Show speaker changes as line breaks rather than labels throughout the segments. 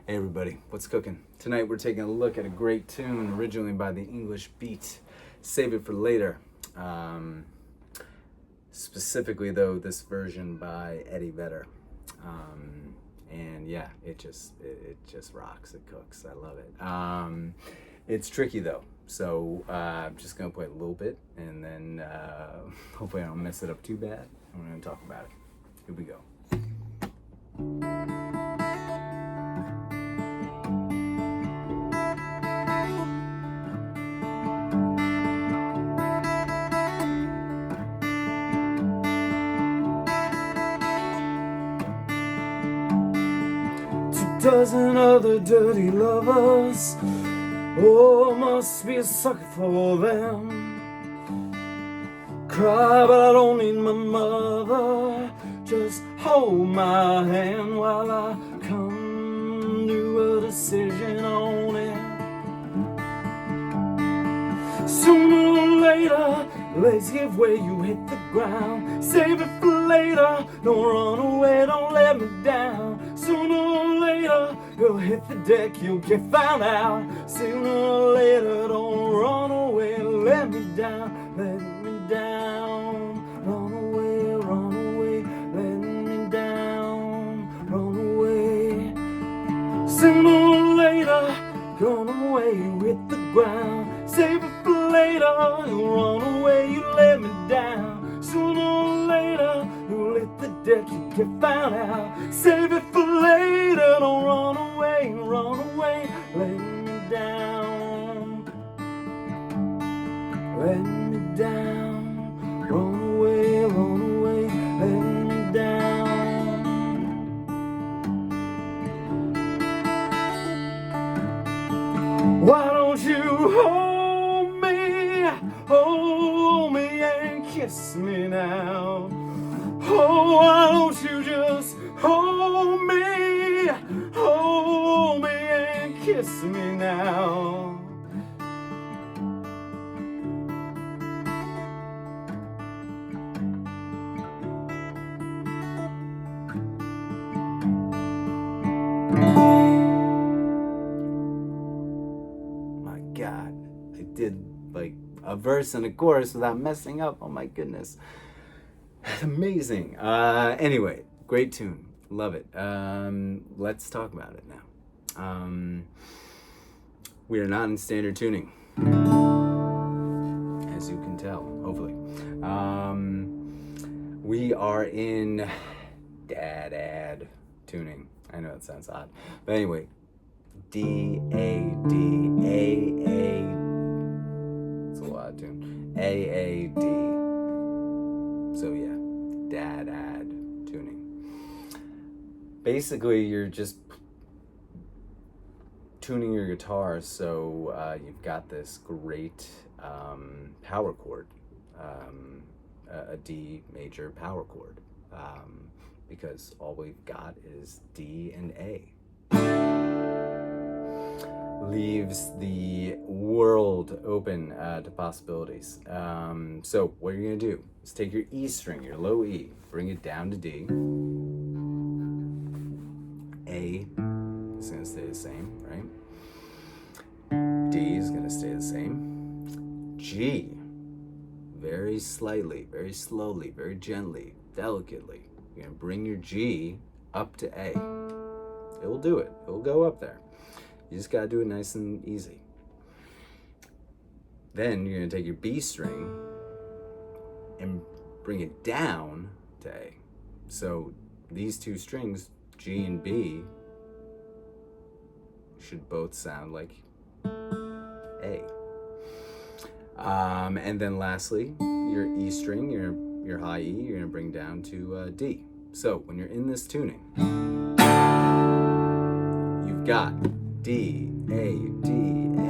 Hey everybody, what's cooking? Tonight we're taking a look at a great tune originally by the English Beat, Save It for Later. Specifically though, this version by Eddie Vedder. And yeah, it just rocks, it cooks, I love it. It's tricky though, so I'm just gonna play a little bit and then hopefully I don't mess it up too bad. I'm gonna talk about it. Here we go. Dozen other dirty lovers, oh, must be a sucker for them. Cry, but I don't need my mother. Just hold my hand while I come to a decision on it. Sooner or later, legs give way, you hit the ground. Save it for later, don't run away, don't let me down. Sooner or later, you'll hit the deck, you'll get found out. Sooner or later, don't run away, let me down, let me down. Run away, let me down, run away. Sooner or later, gone away, you hit the ground. Save it for later, you'll run away, you let me down. Sooner or later, you'll hit the deck, you get found out. Save it for later, don't run away, let me down. Let me down, run away, let me down. Why don't you hold me and kiss me now? Oh, why don't you just hold me and kiss me now? My God, I did like a verse and a chorus without messing up. Oh my goodness. Amazing. Anyway, great tune. Love it. Let's talk about it now. We are not in standard tuning, as you can tell, hopefully. We are in DADAAD tuning. I know it sounds odd. But anyway, D-A-D-A-A. It's a lot of tune. A-A-D. So yeah, DADAAD tuning. Basically, you're just tuning your guitar so you've got this great power chord, a D major power chord, because all we've got is D and A. Leaves the world open to possibilities. So what you're going to do is take your E string, your low E, bring it down to D. A is going to stay the same, right? D is going to stay the same. G, very slightly, very slowly, very gently, delicately, you're going to bring your G up to A. It will do it. It will go up there. You just gotta do it nice and easy. Then you're gonna take your B string and bring it down to A. So these two strings, G and B, should both sound like A. And then lastly, your E string, your high E, you're gonna bring down to D. So when you're in this tuning, you've got D, A, D, A,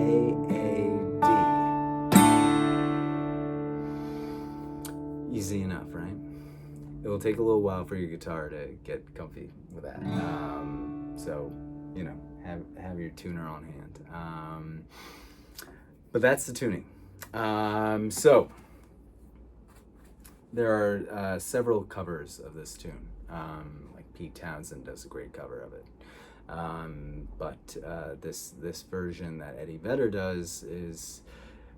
D. Easy enough, right? It will take a little while for your guitar to get comfy with that. So, you know, have your tuner on hand. But that's the tuning. So there are several covers of this tune. Like Pete Townsend does a great cover of it. But this version that Eddie Vedder does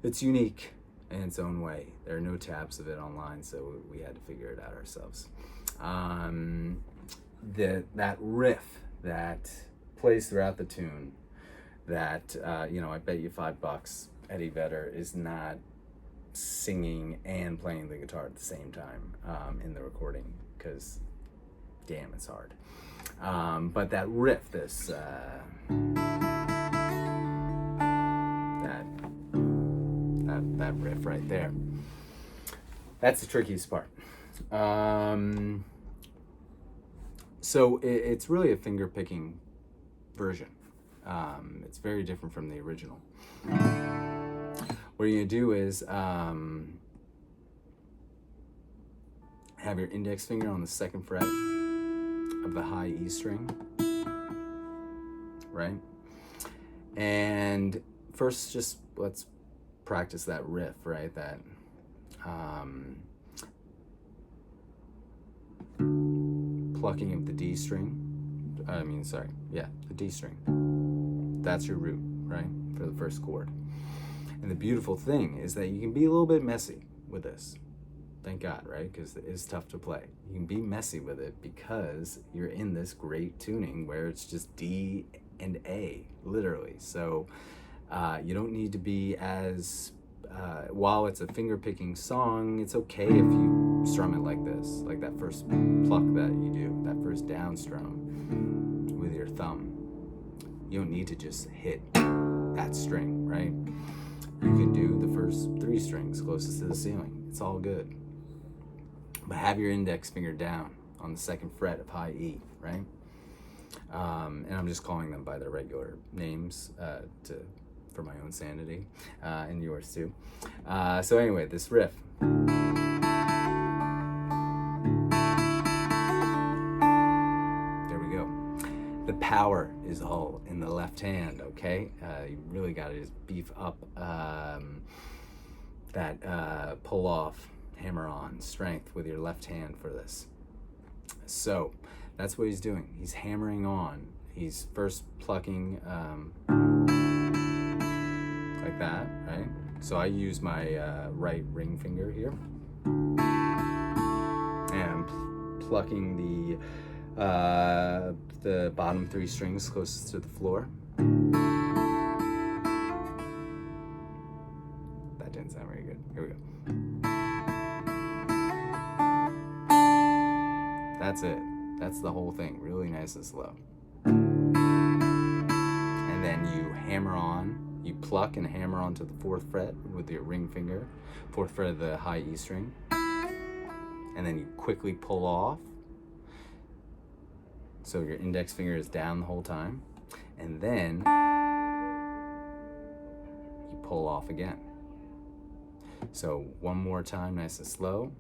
it's unique in its own way. There are no tabs of it online, so we had to figure it out ourselves. That riff that plays throughout the tune, that I bet you $5 Eddie Vedder is not singing and playing the guitar at the same time in the recording, because damn, it's hard. But that riff, that riff right there, that's the trickiest part. So it's really a finger picking version. It's very different from the original. What you're gonna do is have your index finger on the 2nd fret of the high E string, right? And first, just let's practice that riff, right? That plucking of the D string. The D string. That's your root, right? For the first chord. And the beautiful thing is that you can be a little bit messy with this. Thank God, right? Because it is tough to play. You can be messy with it because you're in this great tuning where it's just D and A, literally. So you don't need to be as, while it's a finger-picking song, it's okay if you strum it like this, like that first pluck that you do, that first down strum with your thumb. You don't need to just hit that string, right? You can do the first 3 strings closest to the ceiling. It's all good. But have your index finger down on the 2nd fret of high E, right? And I'm just calling them by their regular names for my own sanity, and yours too. So anyway, this riff. There we go. The power is all in the left hand, okay? You really got to just beef up that pull off, hammer on strength with your left hand for this. So that's what he's doing. He's hammering on. He's first plucking like that, right? So I use my right ring finger here and plucking the bottom 3 strings closest to the floor. That didn't sound very good. Here we go. That's it. That's the whole thing. Really nice and slow. And then you hammer on. You pluck and hammer onto the 4th fret with your ring finger, 4th fret of the high E string. And then you quickly pull off. So your index finger is down the whole time. And then you pull off again. So one more time, nice and slow.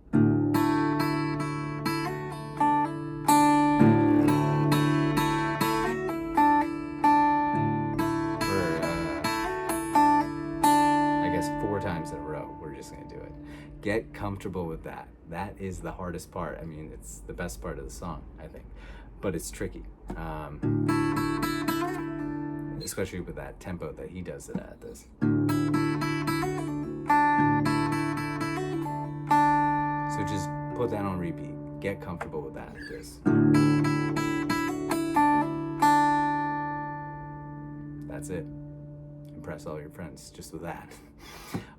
Times in a row. We're just going to do it. Get comfortable with that. That is the hardest part. I mean, it's the best part of the song, I think, but it's tricky, especially with that tempo that he does it at this. So just put that on repeat. Get comfortable with that. This. That's it. Impress all your friends just with that.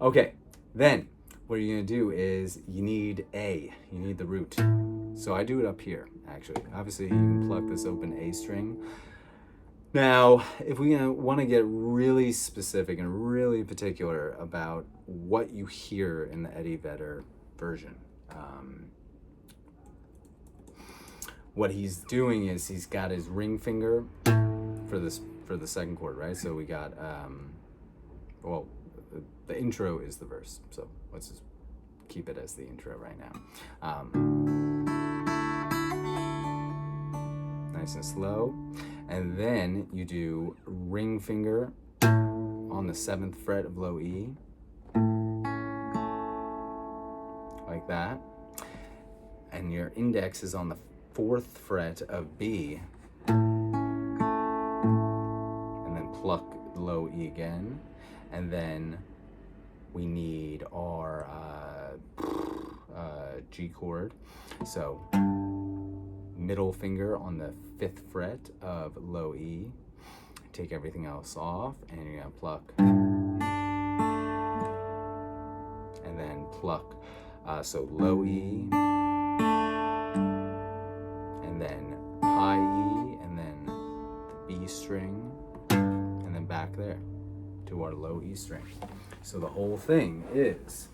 Okay, then what you're gonna do is you need the root. So I do it up here, actually. Obviously, you can pluck this open A string. Now, if we want to get really specific and really particular about what you hear in the Eddie Vedder version, what he's doing is he's got his ring finger for the 2nd chord, right? So we got the intro is the verse, so let's just keep it as the intro right now. Nice and slow. And then you do ring finger on the 7th fret of low E, like that. And your index is on the 4th fret of B, pluck low E again, and then we need our G chord. So middle finger on the 5th fret of low E, take everything else off, and you're gonna pluck, and then pluck, so low E, and then high E, and then the B string, and then back there to our low E string. So the whole thing is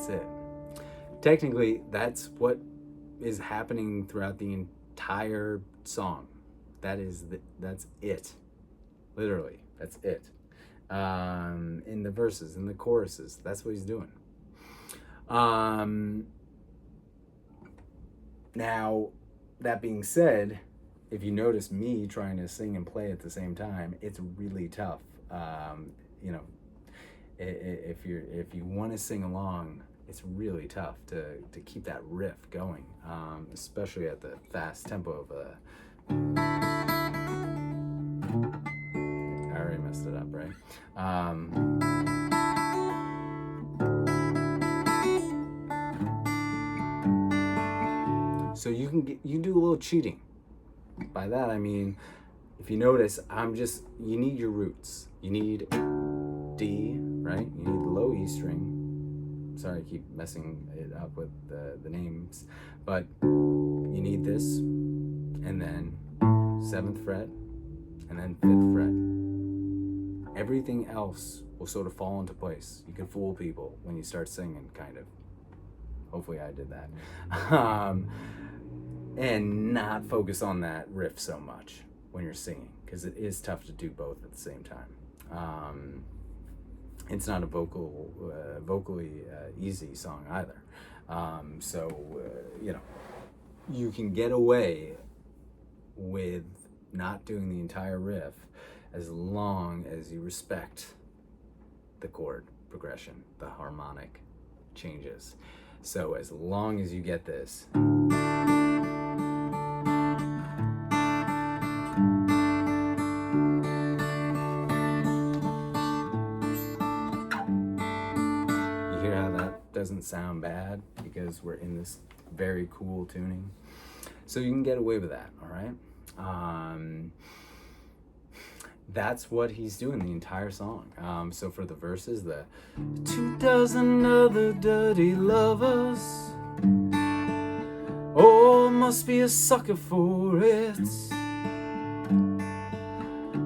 it. Technically, that's what is happening throughout the entire song. That's it. Literally, that's it. In the verses, in the choruses, that's what he's doing. Now, that being said, if you notice me trying to sing and play at the same time, it's really tough. You know, if you want to sing along, it's really tough to keep that riff going, especially at the fast tempo of I already messed it up, right? So you do a little cheating. By that I mean, if you notice, you need your roots. You need D, right? You need the low E string. Sorry, I keep messing it up with the names, but you need this, and then 7th fret, and then 5th fret. Everything else will sort of fall into place. You can fool people when you start singing, kind of. Hopefully I did that. And not focus on that riff so much when you're singing, because it is tough to do both at the same time. It's not a vocally easy song either. You know, you can get away with not doing the entire riff as long as you respect the chord progression, the harmonic changes. So as long as you get this, doesn't sound bad because we're in this very cool tuning, so you can get away with that. All right, that's what he's doing the entire song. So for the verses, the 2 dozen other dirty lovers, oh, must be a sucker for it.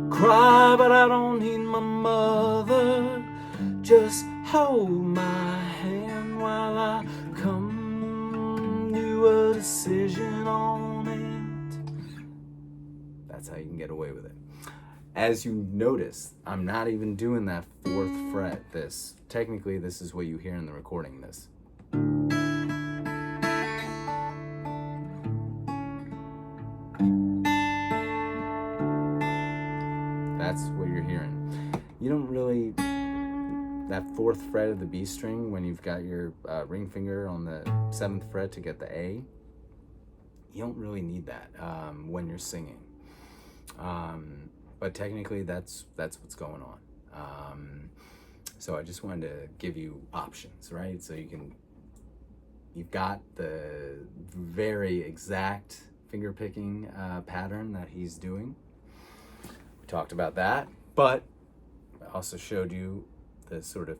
Cry, but I don't need my mother. Just hold my hand while I come to a decision on it. That's how you can get away with it. As you notice, I'm not even doing that 4th fret. Technically, this is what you hear in the recording. This. That's what you're hearing. You don't really, that 4th fret of the B string, when you've got your ring finger on the 7th fret to get the A, you don't really need that when you're singing. But technically, that's what's going on. So I just wanted to give you options, right? So you've got the very exact finger picking pattern that he's doing. We talked about that, but I also showed you the sort of,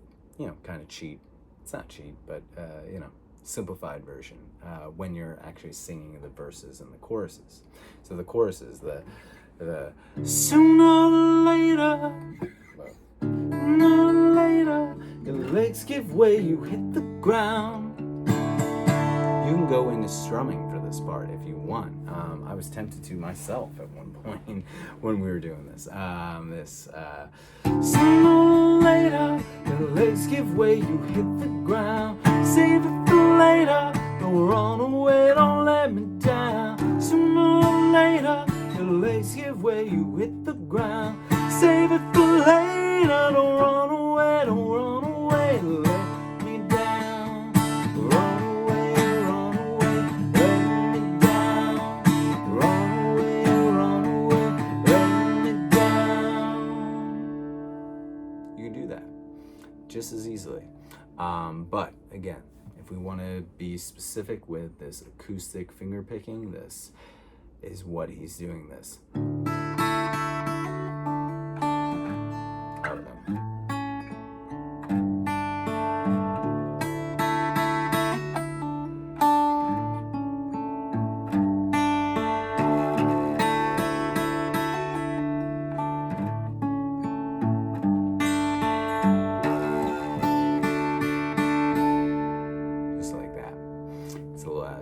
kind of cheat. It's not cheat, but, simplified version when you're actually singing the verses and the choruses. So the choruses, the sooner or later, your legs give way, you hit the ground. You can go into strumming for this part if you one. I was tempted to myself at one point when we were doing this. Sooner or later, your legs give way, you hit the ground. Save it for later, don't run away, don't let me down. Sooner or later, your legs give way, you hit the ground. Save it for later, don't run away, don't run away, let me down. Run away, let me down. Run away, let me down. You can do that just as easily. But again, if we want to be specific with this acoustic finger picking, this is what he's doing this.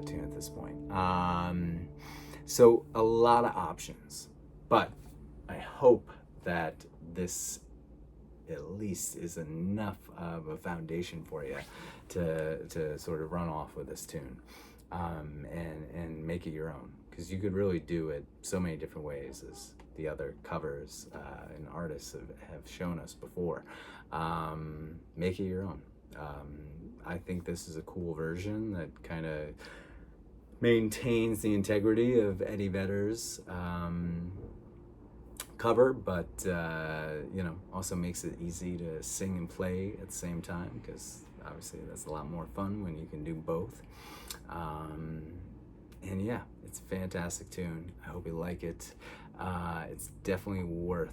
Tune at this point. So a lot of options, but I hope that this at least is enough of a foundation for you to sort of run off with this tune and make it your own, because you could really do it so many different ways, as the other covers and artists have shown us before. Make it your own. I think this is a cool version that kind of maintains the integrity of Eddie Vedder's cover, but also makes it easy to sing and play at the same time, because obviously that's a lot more fun when you can do both. And yeah, it's a fantastic tune. I hope you like it. It's definitely worth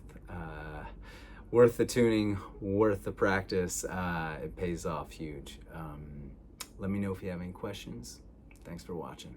the tuning, worth the practice. It pays off huge. Let me know if you have any questions. Thanks for watching.